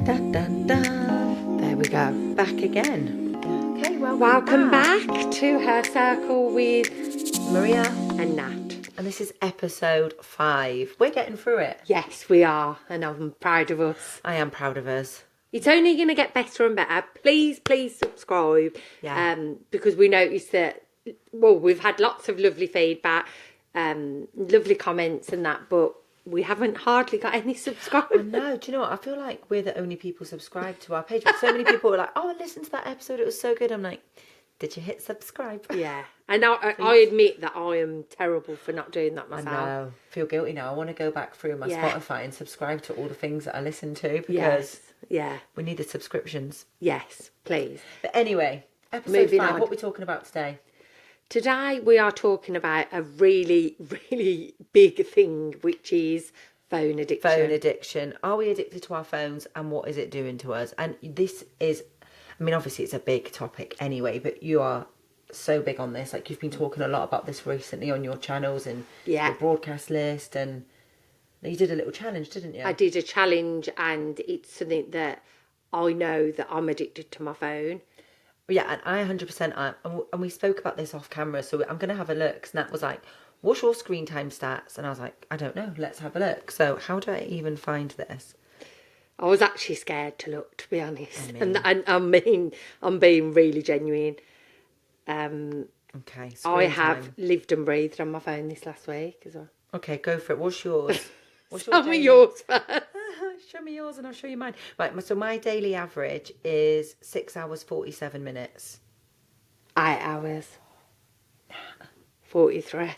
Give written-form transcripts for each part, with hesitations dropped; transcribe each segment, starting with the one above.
Dun, dun, dun. There we go. Back again. Okay, Welcome back to Her Circle with Maria and Nat. And this is episode 5. We're getting through it. Yes, we are, and I'm proud of us. I am proud of us. It's only going to get better and better. Please subscribe. Yeah. Because we noticed that, well, we've had lots of lovely feedback, lovely comments and that, but we haven't hardly got any subscribers. No, do you know what? I feel like we're the only people subscribed to our page. But so many people were like, oh, I listened to that episode. It was so good. I'm like, did you hit subscribe? Yeah. And I admit that I am terrible for not doing that myself. I know. I feel guilty now. I want to go back through my Spotify and subscribe to all the things that I listen to because we need the subscriptions. Yes, please. But anyway, episode 5, what are we talking about today? Today we are talking about a really, really big thing, which is phone addiction. Phone addiction. Are we addicted to our phones and what is it doing to us? And this is, I mean, obviously it's a big topic anyway, but you are so big on this. Like, you've been talking a lot about this recently on your channels and your broadcast list, and you did a little challenge, didn't you? I did a challenge, and it's something that I know that I'm addicted to my phone. Yeah, and I 100% am. And we spoke about this off camera, so I'm going to have a look. Nat was like, what's your screen time stats? And I was like, I don't know, let's have a look. So how do I even find this? I was actually scared to look, to be honest. And I'm being really genuine. Okay, I have lived and breathed on my phone this last week as well. Okay, go for it. What's yours? Tell me yours first. Show me yours and I'll show you mine. Right, so my daily average is 6 hours 47 minutes. 8 hours. 43.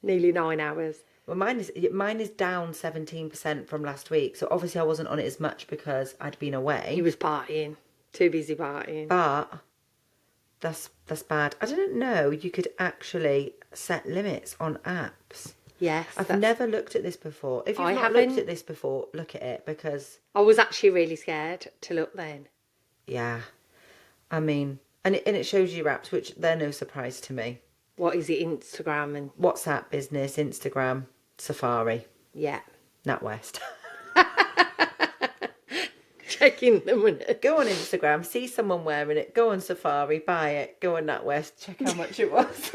Nearly 9 hours. Well, mine is down 17% from last week. So obviously I wasn't on it as much because I'd been away. He was partying. Too busy partying. But that's bad. I didn't know you could actually set limits on apps. Yes. I've never looked at this before. If you've not looked at this before, look at it, because I was actually really scared to look then. Yeah. I mean, and it shows you your apps, which they're no surprise to me. What is it? Instagram and WhatsApp Business, Instagram, Safari. Yeah. NatWest. Checking them. Go on Instagram, see someone wearing it, go on Safari, buy it, go on NatWest, check how much it was.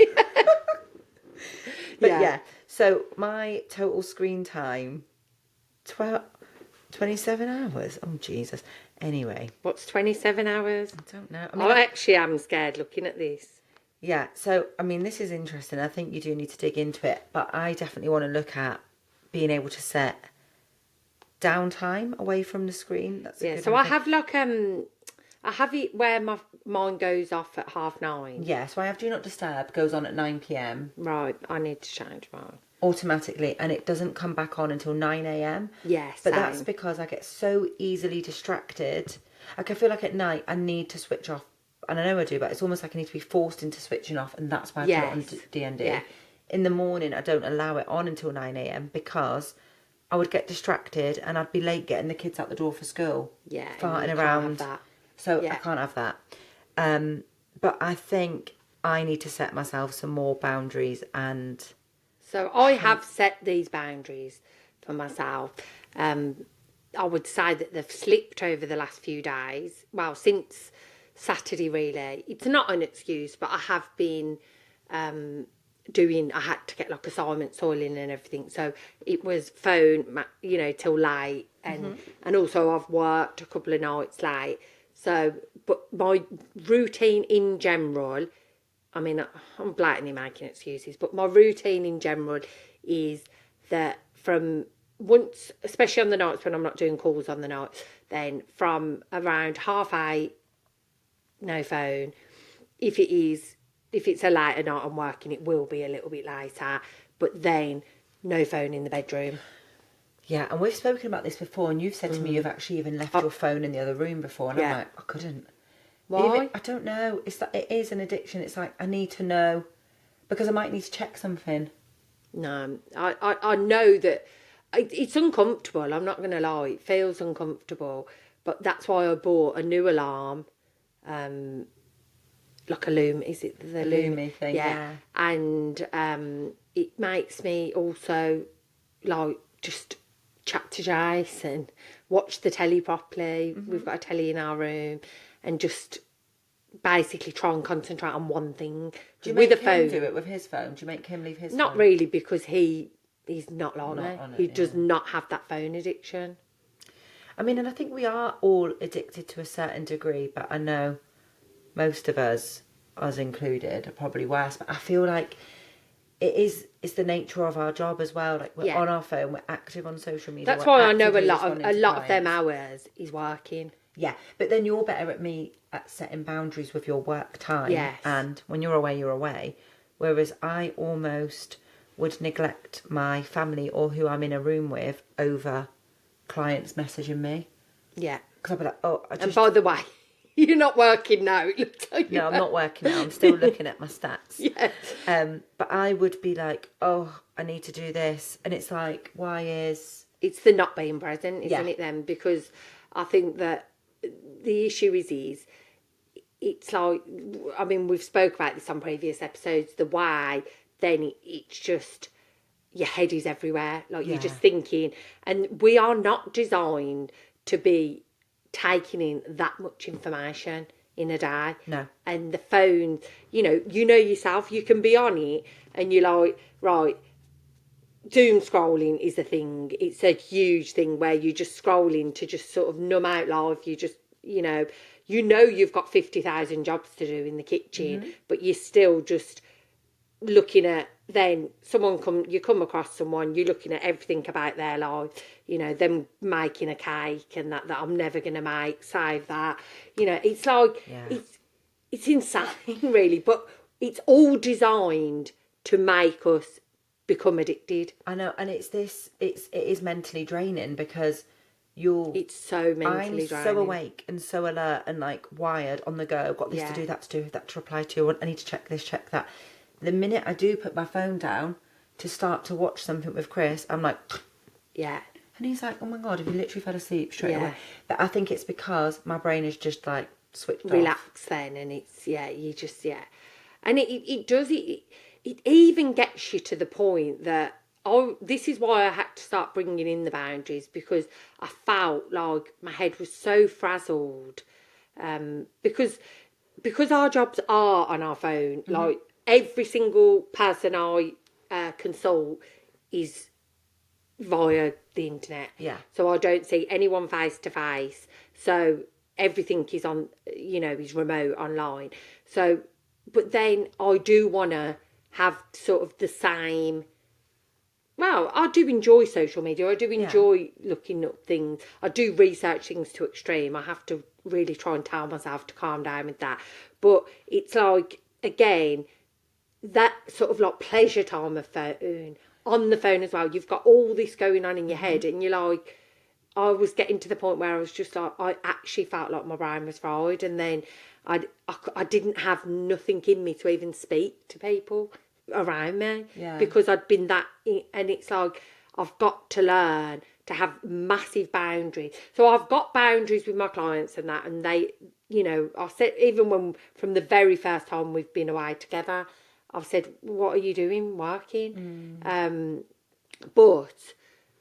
But yeah, so my total screen time, 27 hours. Oh, Jesus. Anyway. What's 27 hours? I don't know. I actually am scared looking at this. Yeah, so, I mean, this is interesting. I think you do need to dig into it, but I definitely want to look at being able to set downtime away from the screen. That's a good so I have like I have it where mine goes off at 9:30. Yeah, so I have Do Not Disturb, goes on at 9 p.m. Right, I need to change mine. Automatically, and it doesn't come back on until 9 a.m. Yes. But that's because I get so easily distracted. Like, I feel like at night I need to switch off, and I know I do, but it's almost like I need to be forced into switching off, and that's why I put it on D&D. Yeah. In the morning, I don't allow it on until 9 a.m. because I would get distracted and I'd be late getting the kids out the door for school. Yeah. Farting around. So I can't have that. But I think I need to set myself some more boundaries. And so I have set these boundaries for myself. I would say that they've slipped over the last few days. Well, since Saturday, really. It's not an excuse, but I have been I had to get like assignments soiling and everything. So it was phone, till late. And also I've worked a couple of nights late. So, but my routine in general, I mean, I'm blatantly making excuses, but my routine in general is that from once, especially on the nights when I'm not doing calls on the night, then from around 8:30, no phone. If it's a later night I'm working, it will be a little bit later, but then no phone in the bedroom. Yeah, and we've spoken about this before, and you've said to me you've actually even left your phone in the other room before, and I'm like, I couldn't. Why? I don't know. It's like, it is an addiction. It's like, I need to know, because I might need to check something. No, I know that it's uncomfortable. I'm not going to lie. It feels uncomfortable, but that's why I bought a new alarm, like a Loom. Is it the Loomy thing? Yeah. And it makes me also like just chat to Jason watch the telly properly. We've got a telly in our room, and just basically try and concentrate on one thing. Do you with make a phone, him do it with his phone? Do you make him leave his not phone? really, because he's not like Not me. on it, He does yeah. not have that phone addiction. I mean, and I think we are all addicted to a certain degree, but I know most of us included, are probably worse. But I feel like it's the nature of our job as well. Like, we're on our phone, we're active on social media. That's we're why I know actively a responding to lot of them clients. hours is working. Yeah, but then you're better at me at setting boundaries with your work time. Yes. And when you're away, you're away. Whereas I almost would neglect my family or who I'm in a room with over clients messaging me. Yeah. Because I'd be like, oh, I just... And by the way, you're not working now. It looks like No, I'm not working now. I'm still looking at my stats. Yeah. But I would be like, oh, I need to do this. And it's like, why is... It's the not being present, isn't Yeah. it then? Because I think that the issue is it's like, I mean, we've spoke about this on previous episodes, the why, then it's just, your head is everywhere. Like, you're just thinking, and we are not designed to be taking in that much information in a day. No. And the phone, you know yourself, you can be on it and you're like, right, doom scrolling is a thing. It's a huge thing where you're just scrolling to just sort of numb out life. You just, you've got 50,000 jobs to do in the kitchen, but you're still just looking at, then you come across someone, you're looking at everything about their life, them making a cake and that I'm never going to make, save that. It's like, it's insane really, but it's all designed to make us become addicted. I know, and it is mentally draining because it's so mentally I'm draining. so awake and so alert and like wired on the go. Got this to do, that to do, that to reply to. I need to check this, check that. The minute I do put my phone down to start to watch something with Chris, I'm like, yeah. And he's like, oh my God, have you literally fell asleep straight away? But I think it's because my brain is just like switched off. Relax then, and it's, And it does, it even gets you to the point that, this is why I had to start bringing in the boundaries, because I felt like my head was so frazzled. Because our jobs are on our phone, like every single person I consult is via the internet. Yeah. So I don't see anyone face to face. So everything is on, is remote online. So, but then I do want to have sort of the same. Well, I do enjoy social media. I do enjoy looking up things. I do research things to extreme. I have to really try and tell myself to calm down with that. But it's like, again, that sort of like pleasure time of phone, on the phone as well. You've got all this going on in your head, and you're like, I was getting to the point where I was just like, I actually felt like my brain was fried, and then I didn't have nothing in me to even speak to people around me, because I'd been that, and it's like, I've got to learn to have massive boundaries. So I've got boundaries with my clients and that, and they, I said, even from the very first time we've been away together, I've said, what are you doing? Working? But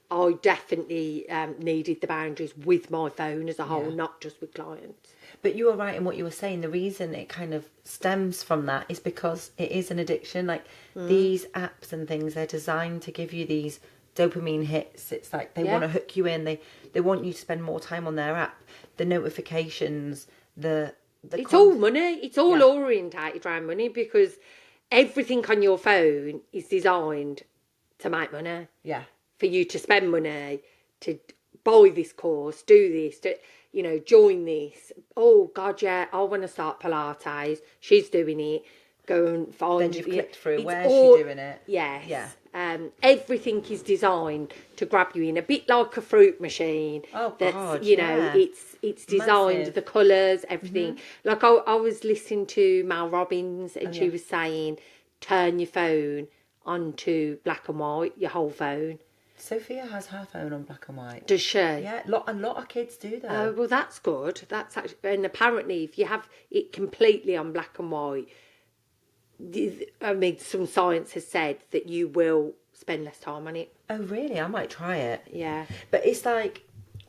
I definitely needed the boundaries with my phone as a whole, not just with clients. But you were right in what you were saying. The reason it kind of stems from that is because it is an addiction. Like, these apps and things, they're designed to give you these dopamine hits. It's like they want to hook you in. They want you to spend more time on their app. The notifications, it's all money. It's all orientated around money, because everything on your phone is designed to make money. Yeah. For you to spend money, to buy this course, do this, join this. Oh, God, yeah, I want to start Pilates. She's doing it. Go and find... Then you've clicked through, where's she doing it? Yes. Yeah. Everything is designed to grab you in, a bit like a fruit machine. Oh, that's, God, it's designed, massive. the colours, everything. Like, I was listening to Mel Robbins, and she was saying, turn your phone onto black and white, your whole phone. Sophia has her phone on black and white. Does she? Yeah, a lot of kids do that. Oh, well, that's good. That's actually, and apparently, if you have it completely on black and white, I mean, some science has said that you will spend less time on it. Oh, really? I might try it. Yeah. But it's like,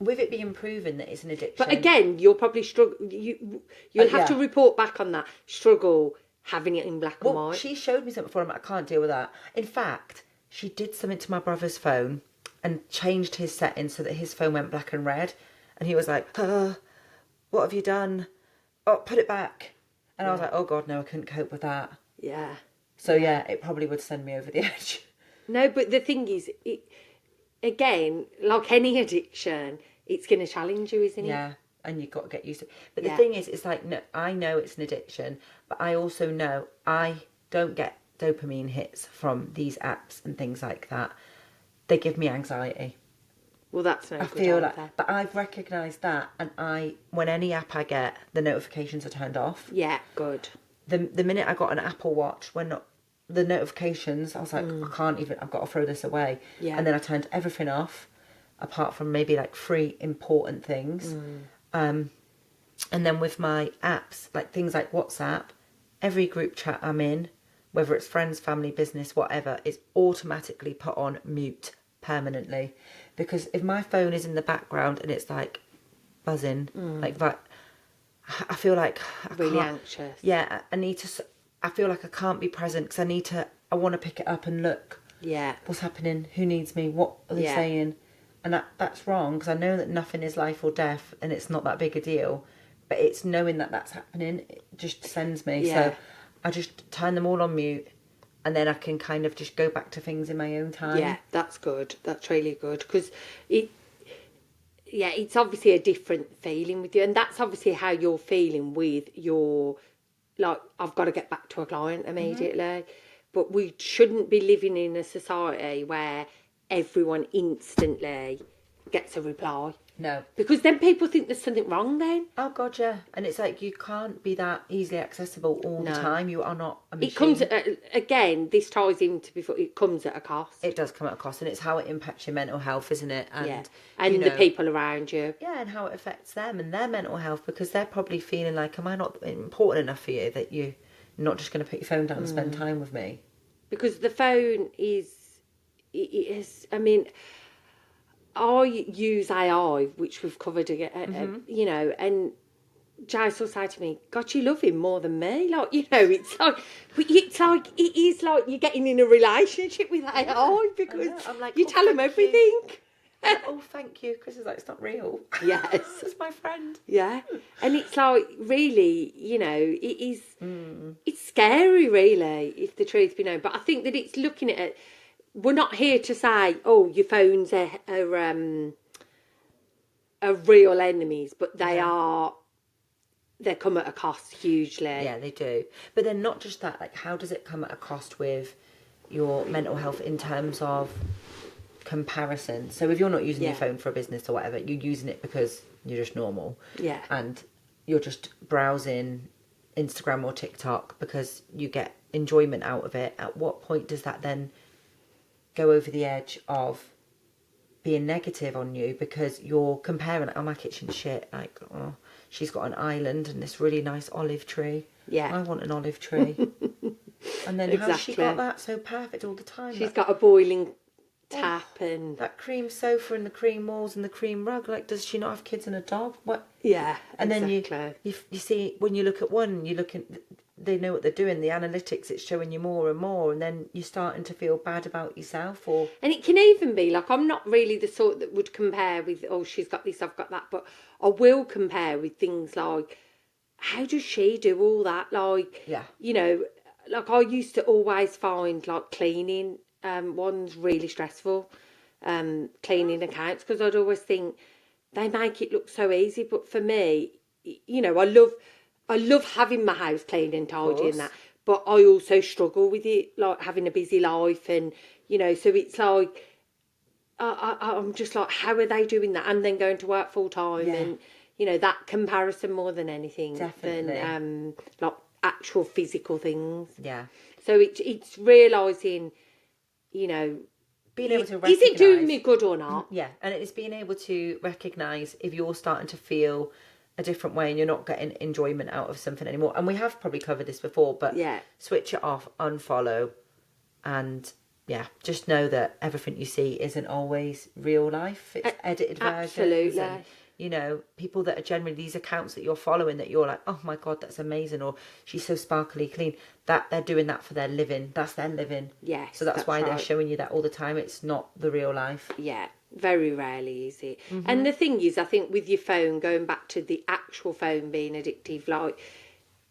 with it being proven that it's an addiction. But again, you'll probably struggle. You'll have to report back on that struggle having it in black and white. She showed me something before. I'm like, I can't deal with that. In fact, she did something to my brother's phone and changed his settings so that his phone went black and red. And he was like, what have you done? Oh, put it back. And I was like, oh God, no, I couldn't cope with that. Yeah. So yeah, it probably would send me over the edge. No, but the thing is, again, like any addiction, it's going to challenge you, isn't it? Yeah, and you've got to get used to it. But the thing is, it's like, no, I know it's an addiction, but I also know I don't get dopamine hits from these apps and things like that. They give me anxiety. Well, that's no good. I feel like, but I've recognised that, and when any app I get, the notifications are turned off. Yeah, good. The minute I got an Apple Watch, the notifications, I was like, I've got to throw this away. Yeah. And then I turned everything off, apart from maybe like 3 important things. And then with my apps, like things like WhatsApp, every group chat I'm in, whether it's friends, family, business, whatever, is automatically put on mute permanently. Because if my phone is in the background and it's like buzzing, like that, I feel like really anxious. Yeah, I feel like I can't be present because I want to pick it up and look. Yeah. What's happening? Who needs me? What are they saying? And that's wrong, because I know that nothing is life or death and it's not that big a deal. But it's knowing that that's happening, it just sends me. Yeah. So I just turn them all on mute, and then I can kind of just go back to things in my own time. Yeah, that's good. That's really good, because it's obviously a different feeling with you, and that's obviously how you're feeling with your, like, I've got to get back to a client immediately. But we shouldn't be living in a society where everyone instantly gets a reply. No. Because then people think there's something wrong then. Oh, God, yeah. And it's like, you can't be that easily accessible all the time. You are not a machine. It comes, again, this ties into before, it comes at a cost. It does come at a cost, and it's how it impacts your mental health, isn't it? And, and the people around you. Yeah, and how it affects them and their mental health, because they're probably feeling like, am I not important enough for you that you're not just going to put your phone down and spend time with me? Because the phone is, I mean, I use AI, which we've covered again, and Jais will say to me, God, you love him more than me. Like, it's like it is like you're getting in a relationship with AI, because I'm like, you tell him everything. Oh, thank you. Chris is like, it's not real. Yes. It's my friend. Yeah. And it's like, really, it is, it's scary, really, if the truth be known. But I think that it's looking at it. We're not here to say, oh, your phones are real enemies, but they come at a cost hugely. Yeah, they do. But then not just that, like, how does it come at a cost with your mental health in terms of comparison? So if you're not using your phone for a business or whatever, you're using it because you're just normal. Yeah. And you're just browsing Instagram or TikTok because you get enjoyment out of it. At what point does that then go over the edge of being negative on you, because you're comparing, like, oh, my kitchen's shit, like, oh, she's got an island and this really nice olive tree. Yeah. I want an olive tree. And then how's she got that so perfect all the time? She's got a boiling tap and that cream sofa and the cream walls and the cream rug. Like, does she not have kids and a dog? What? Yeah. And exactly. then you see, when you look at one, you look at, they know what they're doing, the analytics, it's showing you more and more, and then you're starting to feel bad about yourself. And it can even be like, I'm not really the sort that would compare with, oh, she's got this, I've got that, but I will compare with things like, how does she do all that? Like, like, I used to always find, like, cleaning one's really stressful, cleaning accounts, because I'd always think they make it look so easy. But for me, I love having my house clean and tidy and that, but I also struggle with it, like having a busy life, and so it's like I'm just like, how are they doing that and then going to work full time? And that comparison more than anything. Definitely. Than like actual physical things. Yeah. So it's realising, being able to recognise, is it doing me good or not? Yeah, and it's being able to recognise if you're starting to feel a different way and you're not getting enjoyment out of something anymore. And we have probably covered this before, but switch it off, unfollow, and yeah, just know that everything you see isn't always real life. It's edited versions. Absolutely. And, you know, people that are generally these accounts that you're following that you're like, oh my God, that's amazing. Or she's so sparkly clean. That they're doing that for their living. That's their living. Yes, So that's why right. they're showing you that all the time. It's not the real life. Yeah, very rarely is it. And the thing is, I think with your phone, going back to the actual phone being addictive, like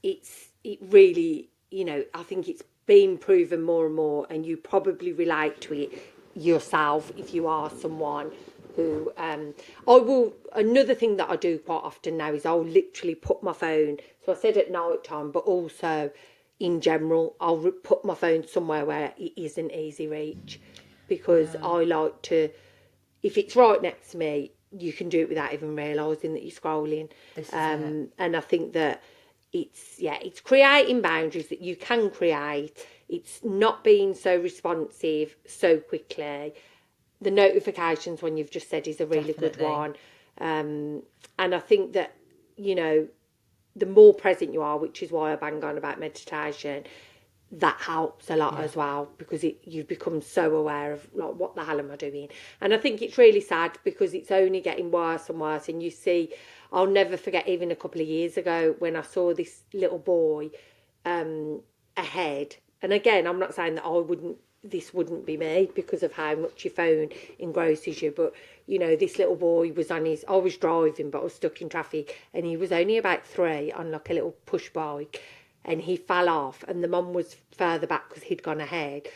it really, you know, I think it's been proven more and more, and you probably relate to it yourself if you are someone who another thing that I do quite often now is I'll literally put my phone, so I said at night time, but also in general, I'll put my phone somewhere where it isn't easy reach, because I like to, if it's right next to me, you can do it without even realising that you're scrolling. This is it. And I think that it's creating boundaries that you can create. It's not being so responsive so quickly. The notifications, when you've just said, is a really good one. And I think that, you know, the more present you are, which is why I bang on about meditation, that helps a lot as well, because you've become so aware of, like, what the hell am I doing? And I think it's really sad because it's only getting worse and worse. And you see, I'll never forget, even a couple of years ago when I saw this little boy ahead. And again, I'm not saying that this wouldn't be me because of how much your phone engrosses you, but you know, this little boy was I was driving, but I was stuck in traffic, and he was only about 3 on like a little push bike, and he fell off, and the mum was further back because he'd gone ahead,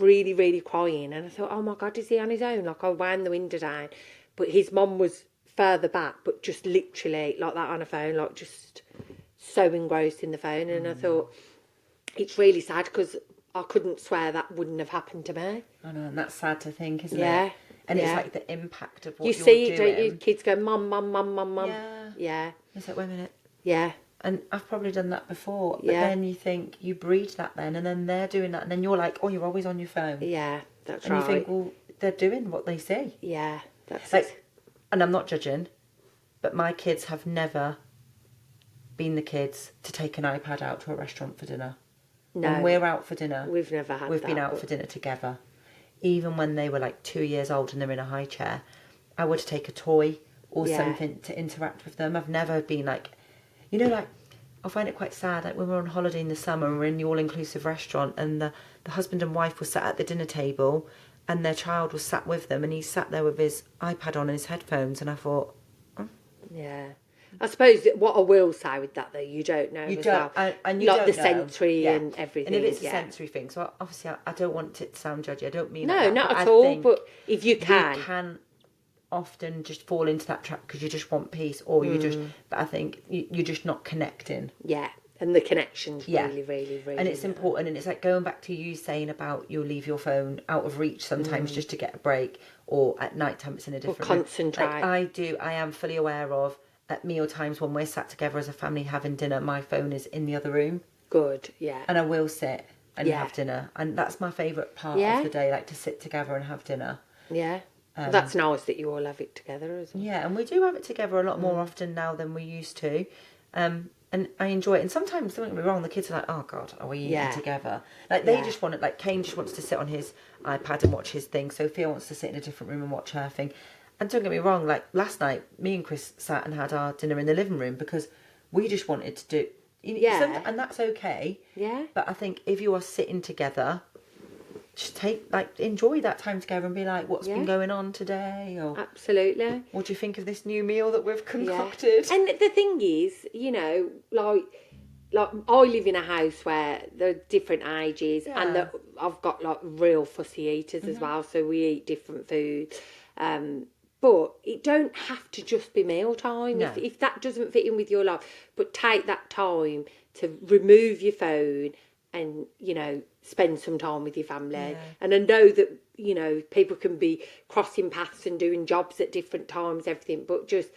really, really crying. And I thought, oh my God, is he on his own? Like, I wound the window down, but his mum was further back, but just literally like that on a phone, like just so engrossed in the phone. And I thought, it's really sad because I couldn't swear that wouldn't have happened to me. I know, and that's sad to think, isn't Yeah. it? And it's Yeah. like the impact of what You you're see it, doing. don't you? Kids go, mum, mum, mum, mum, mum. Yeah. Yeah. It's like, wait a minute. Yeah. And I've probably done that before. But Yeah. then you think, you breed that then, and then they're doing that, and then you're like, oh, you're always on your phone. Yeah, that's and right. And you think, well, they're doing what they see. Yeah, that's like, and I'm not judging, but my kids have never been the kids to take an iPad out to a restaurant for dinner. No. When we're out for dinner, we've never had we've been out for dinner together. Even when they were like 2 years old and they're in a high chair, I would take a toy or something to interact with them. I've never been like, you know, like, I find it quite sad, like when we're on holiday in the summer and we're in the all-inclusive restaurant and the husband and wife were sat at the dinner table and their child was sat with them and he sat there with his iPad on and his headphones, and I thought, yeah. I suppose that what I will say with that, though, you don't know. You as don't, well. and you like don't the know. sensory and everything. And if it's a sensory thing, so obviously I don't want it to sound judgy. I don't mean no, like that, not but at I all. think But if you can, often just fall into that trap because you just want peace, or you just. But I think you're just not connecting. Yeah, and the connection's really, really, really. And it's important, and it's like going back to you saying about you'll leave your phone out of reach sometimes just to get a break, or at night time it's in a different or concentrate. Like I am fully aware of. At meal times when we're sat together as a family having dinner, my phone is in the other room. Good, yeah. And I will sit and have dinner. And that's my favourite part of the day, like to sit together and have dinner. Yeah. That's nice that you all have it together as well. Yeah, and we do have it together a lot more often now than we used to. And I enjoy it. And sometimes, don't get me wrong, the kids are like, oh God, are we eating together? Like they just want it, like Kane just wants to sit on his iPad and watch his thing. Sophia wants to sit in a different room and watch her thing. And don't get me wrong, like last night, me and Chris sat and had our dinner in the living room because we just wanted to do... and that's okay. Yeah. But I think if you are sitting together, just enjoy that time together and be like, what's been going on today? Or absolutely. What do you think of this new meal that we've concocted? Yeah. And the thing is, you know, like I live in a house where there are different ages and I've got like real fussy eaters as well, so we eat different foods. But it don't have to just be mealtime. No. If that doesn't fit in with your life, but take that time to remove your phone and, you know, spend some time with your family. Yeah. And I know that, you know, people can be crossing paths and doing jobs at different times, everything, but just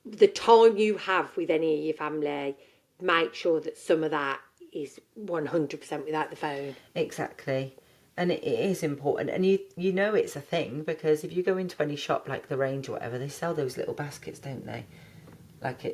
the time you have with any of your family, make sure that some of that is 100% without the phone. Exactly. And it is important, and you know it's a thing, because if you go into any shop like the Range or whatever, they sell those little baskets, don't they? Like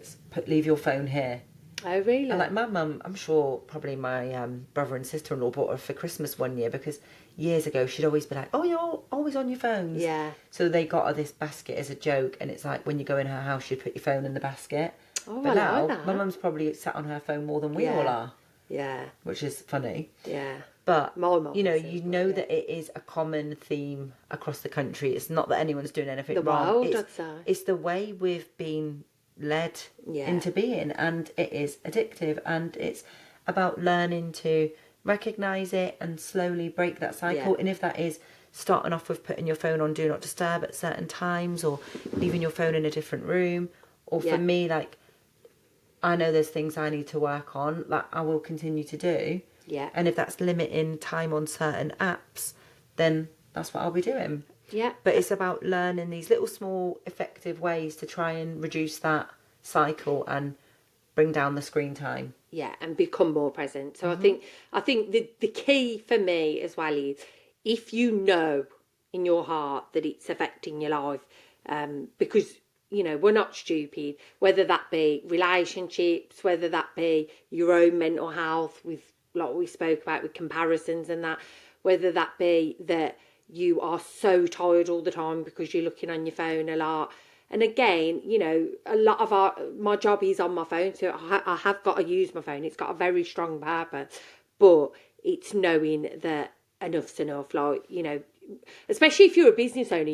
leave your phone here. Oh, really? And like my mum, I'm sure probably my brother and sister-in-law bought her for Christmas one year, because years ago she'd always be like, oh, you're always on your phones. Yeah. So they got her this basket as a joke, and it's like when you go in her house, you'd put your phone in the basket. Oh, But I like now that. my mum's probably sat on her phone more than we all are. Yeah. Which is funny. Yeah. But, My mum you know, is, you but know that it is a common theme across the country. It's not that anyone's doing anything The wrong. world, I'd say. It's the way we've been led into being, and it is addictive, and it's about learning to recognise it and slowly break that cycle. And if that is starting off with putting your phone on Do Not Disturb at certain times, or leaving your phone in a different room, or for me, like, I know there's things I need to work on that I will continue to do. Yeah. And if that's limiting time on certain apps, then that's what I'll be doing. Yeah. But it's about learning these little small effective ways to try and reduce that cycle and bring down the screen time. Yeah, and become more present. So I think the key for me as well is, if you know in your heart that it's affecting your life, because, you know, we're not stupid, whether that be relationships, whether that be your own mental health with, like we spoke about, with comparisons and that, whether that be that you are so tired all the time because you're looking on your phone a lot. And again, you know, a lot of my job is on my phone, so I have got to use my phone. It's got a very strong purpose, but it's knowing that enough's enough. Like, you know, especially if you're a business owner,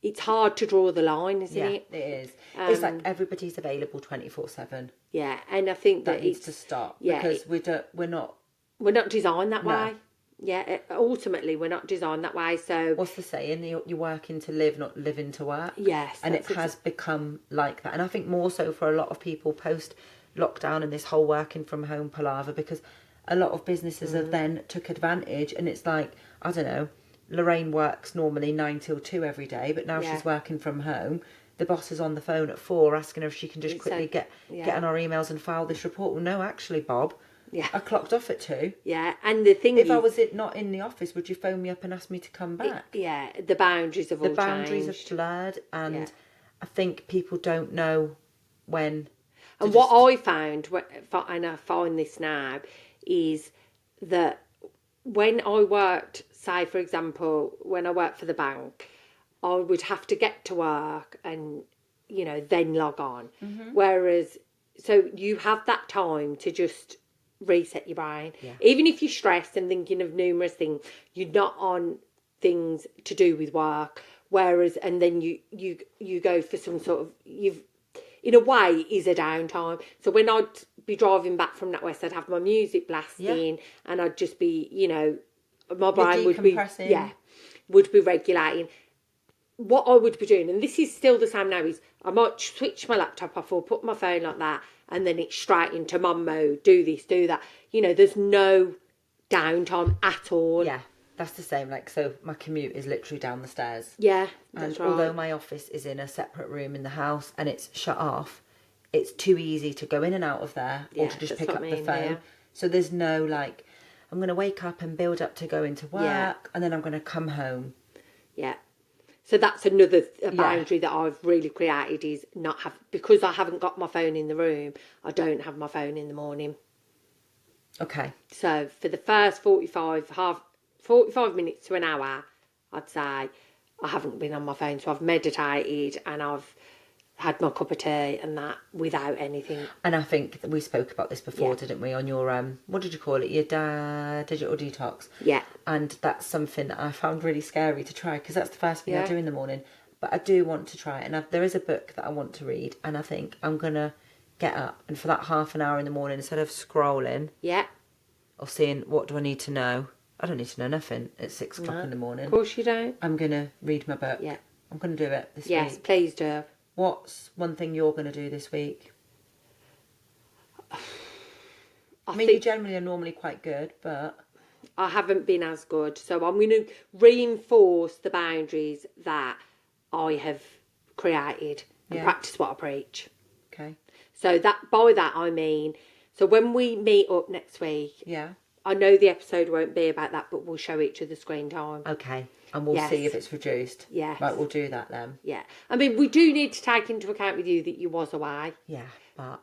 it's hard to draw the line, isn't it? Yeah, it is. It's like everybody's available 24/7. Yeah, and I think that needs to stop, because we're not designed that way. Yeah, ultimately we're not designed that way. So what's the saying? You're working to live, not living to work. Yes, and it has become like that. And I think more so for a lot of people post lockdown and this whole working from home palaver, because a lot of businesses have then took advantage. And it's like, I don't know, Lorraine works normally 9 till 2 every day, but now she's working from home. The boss is on the phone at 4 asking her if she can just quickly get on our emails and file this report. Well, no, actually, Bob, I clocked off at 2. Yeah, and the thing if I was not in the office, would you phone me up and ask me to come back? The boundaries have all changed. The boundaries are blurred, and I think people don't know when. And what I found, and I find this now, is that when I worked, say for example, when I worked for the bank, I would have to get to work and, you know, then log on. Whereas, so you have that time to just reset your brain. Even if you're stressed and thinking of numerous things, you're not on things to do with work. Whereas, and then you go for some sort of, in a way, is a downtime. So when I'd be driving back from NatWest, I'd have my music blasting, and I'd just be, you know, my brain would be regulating. What I would be doing, and this is still the same now, is I might switch my laptop off or put my phone like that, and then it's straight into mum mode, do this, do that. You know, there's no downtime at all. Yeah, that's the same. Like, so my commute is literally down the stairs. Yeah, and although my office is in a separate room in the house and it's shut off, it's too easy to go in and out of there, or to just pick up the phone. Yeah. So there's no, like, I'm going to wake up and build up to go into work, and then I'm going to come home. Yeah. So that's another boundary that I've really created, is not have, because I haven't got my phone in the room, I don't have my phone in the morning. Okay. So for the first 45 minutes to an hour, I'd say I haven't been on my phone. So I've meditated and I've had my cup of tea and that, without anything. And I think we spoke about this before, didn't we, on your, what did you call it, your digital detox? Yeah. And that's something that I found really scary to try, because that's the first thing I do in the morning. But I do want to try it. And there is a book that I want to read, and I think I'm going to get up, and for that half an hour in the morning, instead of scrolling or seeing what do I need to know, I don't need to know nothing at 6 o'clock in the morning. Of course you don't. I'm going to read my book. Yeah. I'm going to do it this week. Yes, please do. What's one thing you're going to do this week? I mean, you generally are normally quite good, but I haven't been as good. So I'm going to reinforce the boundaries that I have created and practice what I preach. Okay. So by that I mean, so when we meet up next week, I know the episode won't be about that, but we'll show each other screen time. Okay. and we'll see Yes. if it's reduced. Yes. Right, we'll do that then. Yeah. I mean, we do need to take into account with you that you was away. Yeah,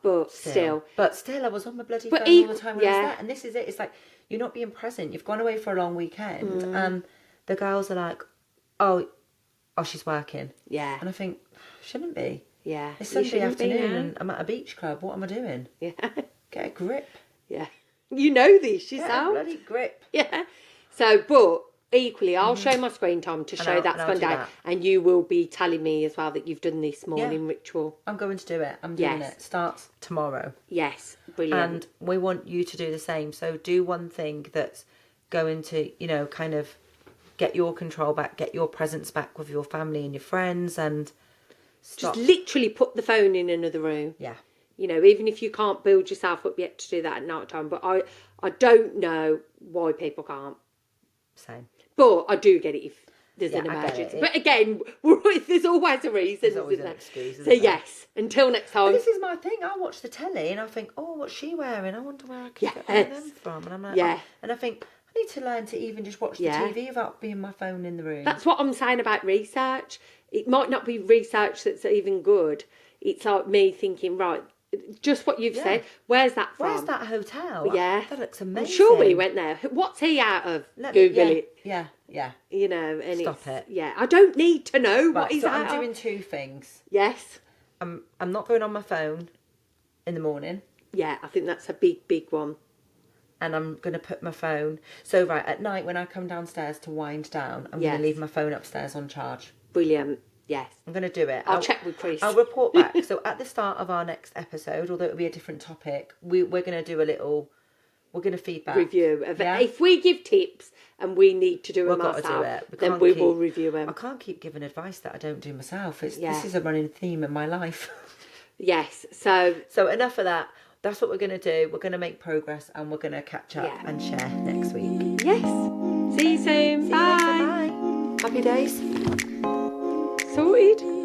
But still. But still, I was on my bloody But phone all the time when I was yeah. there. And this is it. It's like, you're not being present. You've gone away for a long weekend. Mm. And the girls are like, oh, she's working. Yeah. And I think, shouldn't be. Yeah. It's You Sunday shouldn't be afternoon now. and I'm at a beach club. What am I doing? Yeah. Get a grip. Yeah. You know this Get a yourself. bloody grip. Yeah. So, but equally, I'll show my screen time to show that I'll fun do day. that. And you will be telling me as well that you've done this morning ritual. I'm going to do it. I'm doing Yes. it. Starts tomorrow. Yes. Brilliant. And we want you to do the same. So do one thing that's going to, you know, kind of get your control back, get your presence back with your family and your friends, and stop. Just literally put the phone in another room. Yeah. You know, even if you can't build yourself up yet to do that at night time. But I don't know why people can't. Same. But I do get it if there's an I get emergency. it. But again, there's always a reason, There's always isn't an there? excuse, isn't So there? yes, until next But time. this is my thing. I watch the telly and I think, oh, what's she wearing? I wonder where I can get one of them from. And I'm like, Yeah. and I think I need to learn to even just watch the TV without being my phone in the room. That's what I'm saying about research. It might not be research that's even good. It's like me thinking, right, just what you've said. Where's that from? Where's that hotel? Yeah. That looks amazing. I'm sure we went there. What's he out of? Let me- Google it. Yeah, yeah. You know, and Stop it. Yeah, I don't need to know what Right, he's so out I'm of. doing two things. Yes. I'm not going on my phone in the morning. Yeah, I think that's a big, big one. And I'm going to put my phone... So, right, at night when I come downstairs to wind down, I'm going Yes. to leave my phone upstairs on charge. Brilliant. Yes. I'm going to do it. I'll check with Chris. I'll report back. So at the start of our next episode, although it'll be a different topic, we're going to do a little... We're going to feedback. Review of Yeah? it. If we give tips and we need to do We've them got to do ourselves, it. then we will review them. I can't keep giving advice that I don't do myself. This Yeah. is a running theme in my life. Yes. So So enough of that. That's what we're going to do. We're going to make progress and we're going to catch up Yeah. and share next week. yes. See you soon. See you Bye. later. Bye. Happy days. Sorted.